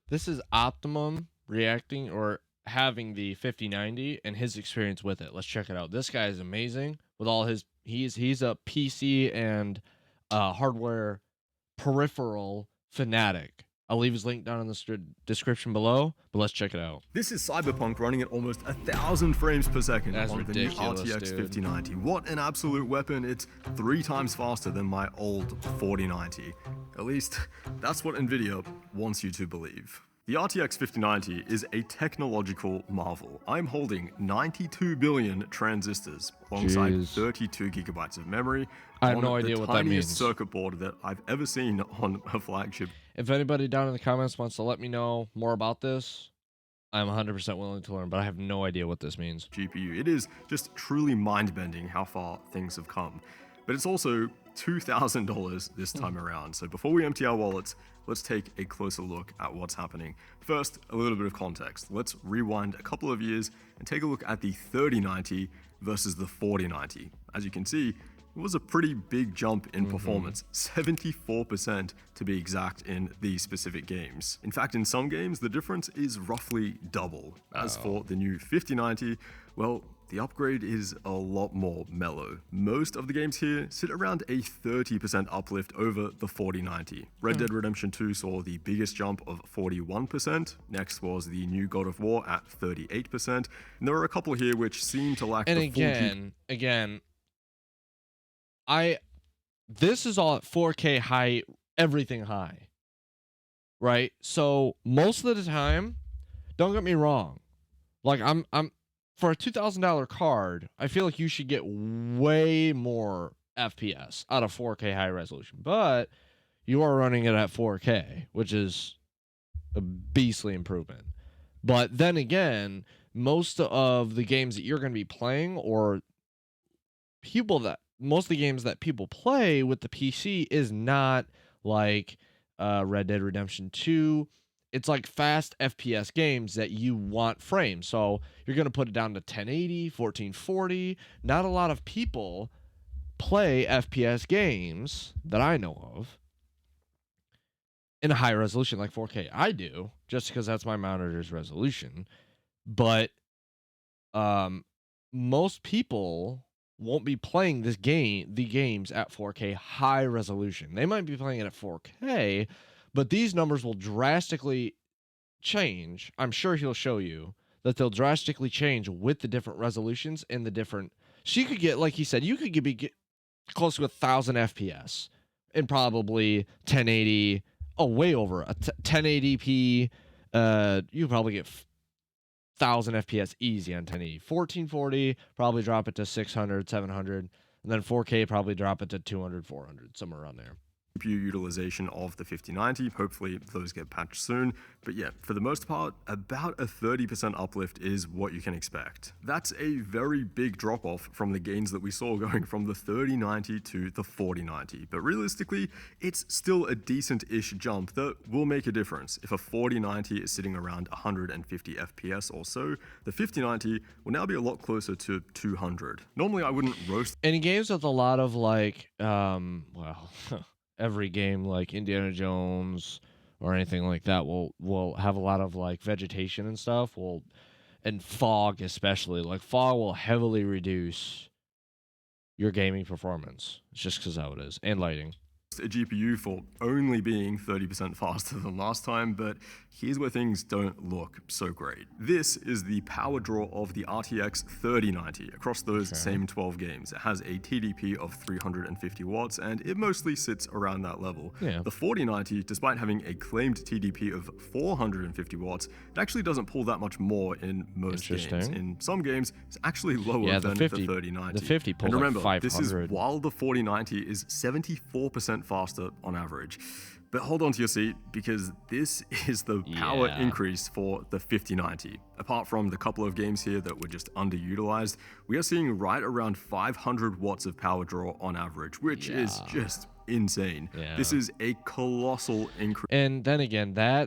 This is Optimum reacting or having the 5090 and his experience with it. Let's check it out. This guy is amazing with all his he's a PC and hardware peripheral fanatic. I'll leave his link down in the description below, but let's check it out. This is Cyberpunk running at almost 1,000 frames per second That's on ridiculous, the new RTX dude. 5090. What an absolute weapon. It's 3 times faster than my old 4090. At least, that's what Nvidia wants you to believe. The RTX 5090 is a technological marvel. I'm holding 92 billion transistors alongside Jeez. 32 gigabytes of memory. I have no idea what that means. The tiniest circuit board that I've ever seen on a flagship. If anybody down in the comments wants to let me know more about this, I'm 100% willing to learn, but I have no idea what this means. GPU. It is just truly mind-bending how far things have come. But it's also $2,000 this time around. So before we empty our wallets, let's take a closer look at what's happening. First, a little bit of context. Let's rewind a couple of years and take a look at the 3090 versus the 4090. As you can see, it was a pretty big jump in performance, 74% to be exact in these specific games. In fact, in some games, the difference is roughly double. As for the new 5090, well, the upgrade is a lot more mellow. Most of the games here sit around a 30% uplift over the 4090. Red Dead Redemption 2 saw the biggest jump of 41%. Next was the new God of War at 38%. And there are a couple here which seem to lack And the again, this is all at 4K high, everything high, right? So most of the time, don't get me wrong, like I'm for a $2,000 card, I feel like you should get way more FPS out of 4K high resolution, but you are running it at 4K, which is a beastly improvement. But then again, most of the games that you're going to be playing, or most of the games that people play with the PC is not like Red Dead Redemption 2. It's like fast FPS games that you want frames. So you're going to put it down to 1080, 1440. Not a lot of people play FPS games that I know of in a high resolution like 4K. I do, just because that's my monitor's resolution. But most people won't be playing the games at 4K high resolution. They might be playing it at 4K, but these numbers will drastically change. I'm sure he'll show you that they'll drastically change with the different resolutions and the different. So you could get, like he said, you could get close to 1,000 FPS and probably 1080. Oh, way over a 1080p. You probably get 1,000 FPS easy on 1080. 1440, probably drop it to 600, 700, and then 4K probably drop it to 200, 400, somewhere around there. GPU utilization of the 5090. Hopefully those get patched soon. But yeah, for the most part, about a 30% uplift is what you can expect. That's a very big drop off from the gains that we saw going from the 3090 to the 4090. But realistically, it's still a decent-ish jump that will make a difference. If a 4090 is sitting around 150 FPS or so, the 5090 will now be a lot closer to 200. Normally I wouldn't roast any games with a lot of like, well, every game like Indiana Jones or anything like that will have a lot of like vegetation and stuff. And fog especially. Like fog will heavily reduce your gaming performance. It's just because how it is. And lighting. a GPU for only being 30% faster than last time, but here's where things don't look so great. This is the power draw of the RTX 3090 across those same 12 games. It has a TDP of 350 watts, and it mostly sits around that level. The 4090, despite having a claimed TDP of 450 watts, it actually doesn't pull that much more in most games. In some games, it's actually lower than the 3090. The 50 pulls and remember, like 500. this is while the 4090 is 74% faster on average. But hold on to your seat, because this is the power increase for the 5090. Apart from the couple of games here that were just underutilized, we are seeing right around 500 watts of power draw on average, which is just insane. This is a colossal increase. And then again, that's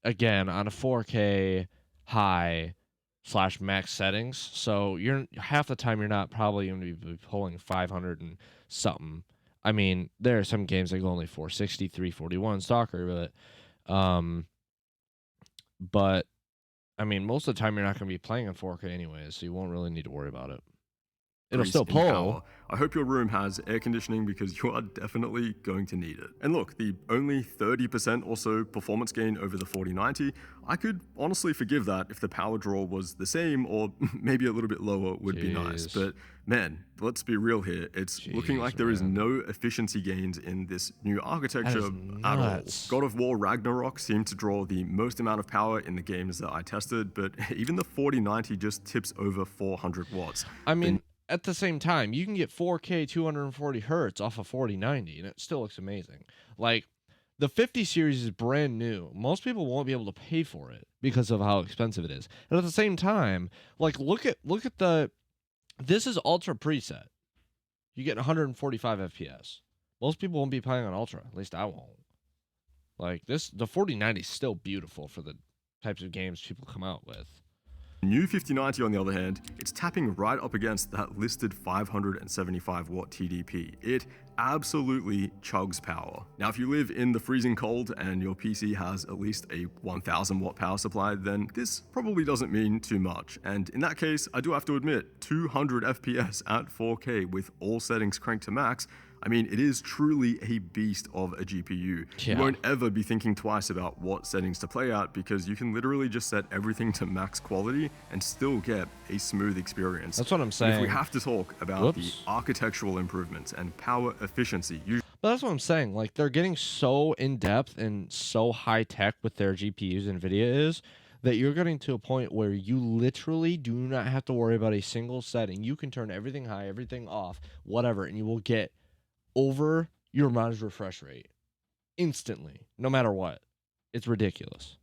again on a 4K high / max settings. So you're half the time you're not probably going to be pulling 500 and something. I mean, there are some games that go only 460, 341 Stalker, Um, but I mean, most of the time you're not going to be playing in 4K anyways, so you won't really need to worry about it. It'll Increase still in pull. power. I hope your room has air conditioning because you are definitely going to need it. And look, the only 30% or so performance gain over the 4090, I could honestly forgive that if the power draw was the same or maybe a little bit lower would be nice. Jeez. But man, let's be real here. It's looking Jeez, like there is man. no efficiency gains in this new That is architecture at all. nuts. God of War Ragnarok seemed to draw the most amount of power in the games that I tested, but even the 4090 just tips over 400 watts. I The mean, at the same time, you can get 4K 240 hertz off of 4090, and it still looks amazing. Like, the 50 series is brand new. Most people won't be able to pay for it because of how expensive it is. And at the same time, like look at the this is ultra preset. You get 145 FPS. Most people won't be playing on ultra. At least I won't. Like the 4090 is still beautiful for the types of games people come out with. new 5090, on the other hand, it's tapping right up against that listed 575 watt TDP. It absolutely chugs power. Now, if you live in the freezing cold and your PC has at least a 1000 watt power supply, then this probably doesn't mean too much. And in that case, I do have to admit, 200 FPS at 4K with all settings cranked to max, I mean, it is truly a beast of a GPU. Yeah. You won't ever be thinking twice about what settings to play at because you can literally just set everything to max quality and still get a smooth experience. That's what I'm And saying. if we have to talk about the architectural improvements and power efficiency, But that's what I'm saying. Like they're getting so in depth and so high tech with their GPUs, NVIDIA is, that you're getting to a point where you literally do not have to worry about a single setting. You can turn everything high, everything off, whatever, and you will get over your monitor refresh rate instantly, no matter what. It's ridiculous.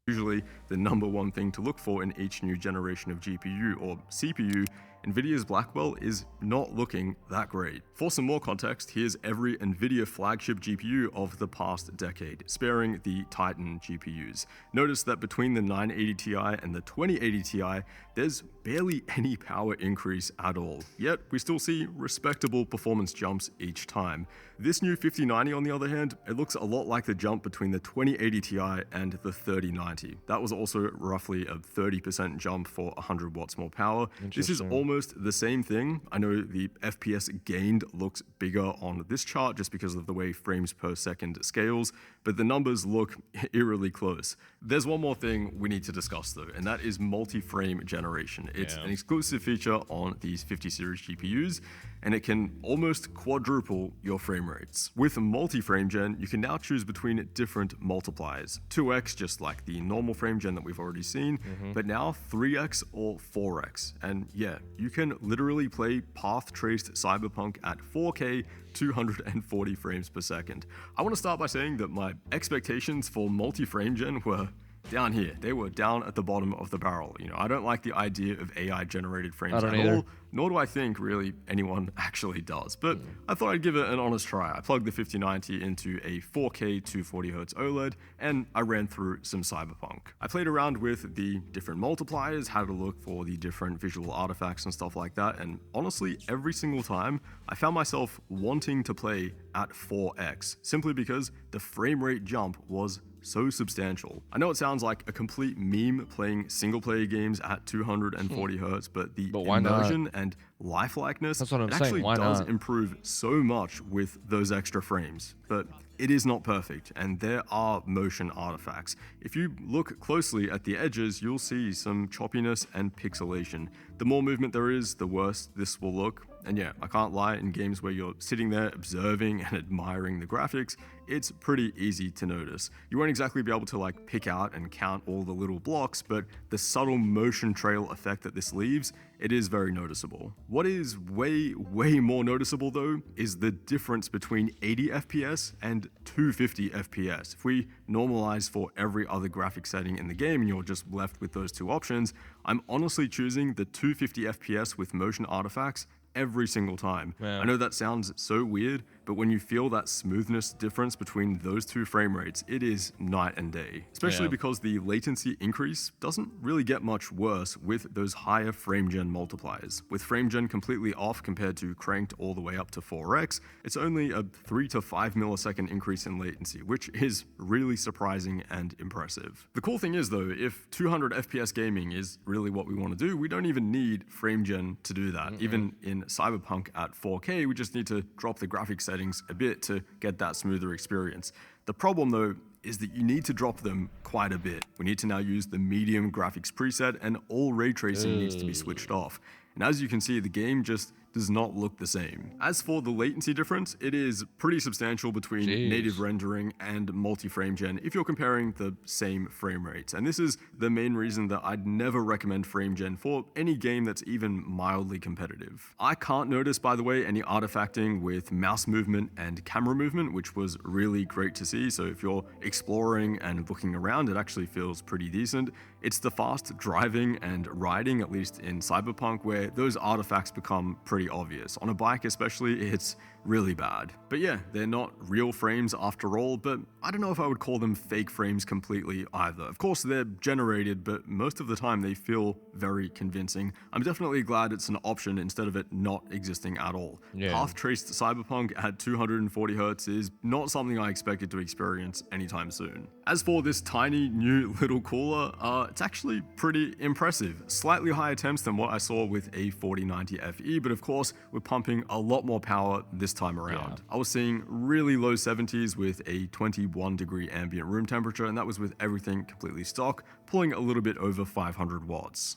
usually the number one thing to look for in each new generation of GPU or CPU, NVIDIA's Blackwell is not looking that great. For some more context, here's every NVIDIA flagship GPU of the past decade, sparing the Titan GPUs. Notice that between the 980 Ti and the 2080 Ti, there's barely any power increase at all, yet we still see respectable performance jumps each time. This new 5090, on the other hand, it looks a lot like the jump between the 2080 Ti and the 3090. That was also roughly a 30% jump for 100 watts more power. This is almost the same thing. I know the FPS gained looks bigger on this chart just because of the way frames per second scales, but the numbers look eerily close. There's one more thing we need to discuss though, and that is multi-frame generation. It's an exclusive feature on these 50 series GPUs, and it can almost quadruple your frame rates. With multi-frame gen, you can now choose between different multipliers. 2x, just like the normal frame gen that we've already seen, but now 3x or 4x. And yeah, you can literally play path-traced Cyberpunk at 4K 240 frames per second. I want to start by saying that my expectations for multi-frame gen were down here. They were down at the bottom of the barrel. You know, I don't like the idea of AI generated frames at all, nor do I think really anyone actually does. But I thought I'd give it an honest try. I plugged the 5090 into a 4K 240Hz OLED, and I ran through some Cyberpunk. I played around with the different multipliers, had a look for the different visual artifacts and stuff like that, and honestly, every single time, I found myself wanting to play at 4x, simply because the frame rate jump was so substantial. I know it sounds like a complete meme playing single player games at 240 hertz, but the immersion and lifelikeness actually does improve so much with those extra frames. But it is not perfect, and there are motion artifacts. If you look closely at the edges, you'll see some choppiness and pixelation. The more movement there is, the worse this will look. And yeah, I can't lie, in games where you're sitting there observing and admiring the graphics, it's pretty easy to notice. You won't exactly be able to like pick out and count all the little blocks, but the subtle motion trail effect that this leaves, it is very noticeable. What is way more noticeable though, is the difference between 80 FPS and 250 FPS. If we normalize for every other graphic setting in the game and you're just left with those two options, I'm honestly choosing the 250 FPS with motion artifacts every single time. I know that sounds so weird, but when you feel that smoothness difference between those two frame rates, it is night and day, especially Yeah. because the latency increase doesn't really get much worse with those higher frame gen multipliers. With frame gen completely off compared to cranked all the way up to 4x, it's only a 3 to 5 millisecond increase in latency, which is really surprising and impressive. The cool thing is though, if 200 FPS gaming is really what we want to do, we don't even need frame gen to do that. Even in Cyberpunk at 4K, we just need to drop the graphics settings a bit to get that smoother experience. The problem though is that you need to drop them quite a bit. We need to now use the medium graphics preset, and all ray tracing needs to be switched off. And as you can see, the game just does not look the same. As for the latency difference, it is pretty substantial between native rendering and multi-frame gen if you're comparing the same frame rates. And this is the main reason that I'd never recommend frame gen for any game that's even mildly competitive. I can't notice, by the way, any artifacting with mouse movement and camera movement, which was really great to see. So if you're exploring and looking around, it actually feels pretty decent. It's the fast driving and riding, at least in Cyberpunk, where those artifacts become pretty obvious. On a bike especially, it's really bad. But yeah, they're not real frames after all, but I don't know if I would call them fake frames completely either. Of course, they're generated, but most of the time they feel very convincing. I'm definitely glad it's an option instead of it not existing at all. Path traced Cyberpunk at 240 Hz is not something I expected to experience anytime soon. As for this tiny new little cooler, it's actually pretty impressive. Slightly higher temps than what I saw with a 4090 Fe, but of course, we're pumping a lot more power this time around. I was seeing really low 70s with a 21 degree ambient room temperature, and that was with everything completely stock, pulling a little bit over 500 watts.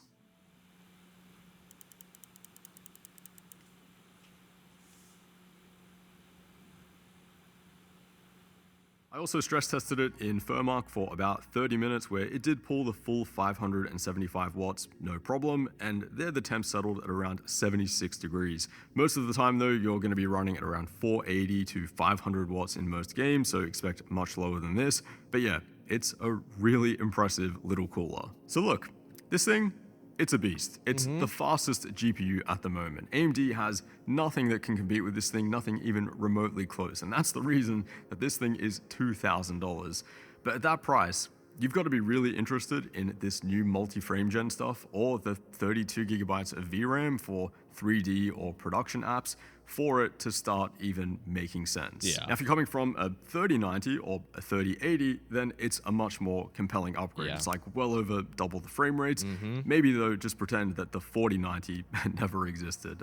I also stress tested it in Firmark for about 30 minutes where it did pull the full 575 watts, no problem, and there the temp settled at around 76 degrees. Most of the time though, you're going to be running at around 480 to 500 watts in most games, so expect much lower than this, but yeah, it's a really impressive little cooler. So look, this thing, it's a beast. It's the fastest GPU at the moment. AMD has nothing that can compete with this thing, nothing even remotely close. And that's the reason that this thing is $2,000. But at that price, you've got to be really interested in this new multi-frame gen stuff or the 32 gigabytes of VRAM for 3D or production apps for it to start even making sense. Now, if you're coming from a 3090 or a 3080, then it's a much more compelling upgrade. It's like well over double the frame rates. Maybe though, just pretend that the 4090 never existed.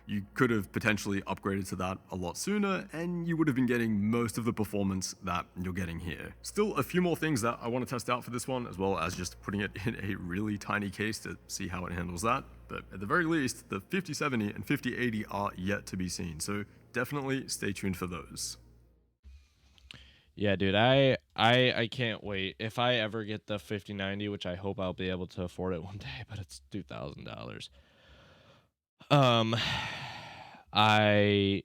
You could have potentially upgraded to that a lot sooner, and you would have been getting most of the performance that you're getting here. Still, a few more things that I want to test out for this one, as well as just putting it in a really tiny case to see how it handles that. But at the very least, the 5070 and 5080 are yet to be seen, so definitely stay tuned for those. Yeah, dude, I can't wait. If I ever get the 5090, which I hope I'll be able to afford it one day, but it's $2,000. I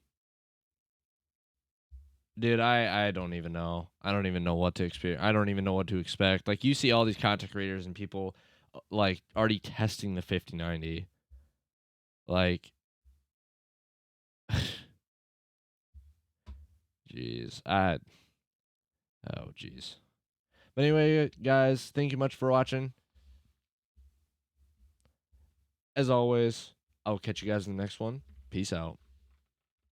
Dude, I don't even know. I don't even know what to experience. I don't even know what to expect. Like you see all these content creators and people like already testing the 5090. Like jeez. Oh jeez. But anyway, guys, thank you much for watching. As always, I'll catch you guys in the next one. Peace out.